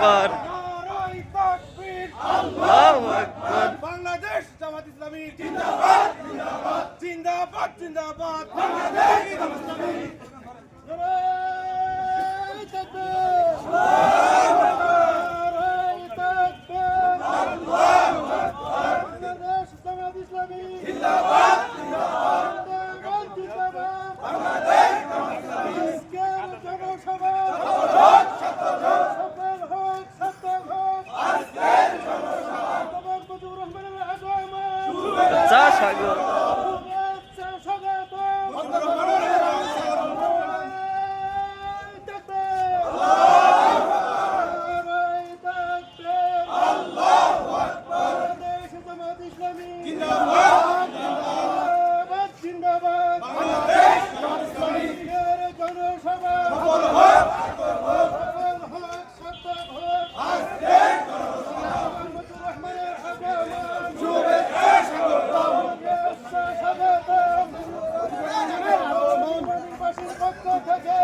আকবার নারায়ে তাকবীর আল্লাহু আকবার বাংলাদেশ জামাত ইসলামী জিন্দাবাদ জিন্দাবাদ জিন্দাবাদ জিন্দাবাদ বাংলাদেশ জামাত ইসলামী নারায়ে তাকবীর নারায়ে তাকবীর আল্লাহু আকবার বাংলাদেশ জামাত ইসলামী জিন্দাবাদ জিন্দাবাদ জিন্দাবাদ জিন্দাবাদ বাংলাদেশ জামাত ইসলামী আজকের জনসভা সফল হোক সফল হোক আজকের জনসভা মুজিবুর রহমানের আগমন শুভেচ্ছা স্বাগত শুভেচ্ছা স্বাগত আল্লাহু আকবার বাংলাদেশ জামাত ইসলামী জিন্দাবাদ জিন্দাবাদ জিন্দাবাদ বাংলাদেশ জামাত ইসলামী জনসভা সফল হোক সফল হোক আজকের জনসভা মুজিবুর রহমানের আগমন শুভেচ্ছা স্বাগত শুভেচ্ছা স্বাগত নির্বাচীর পক্ষ থেকে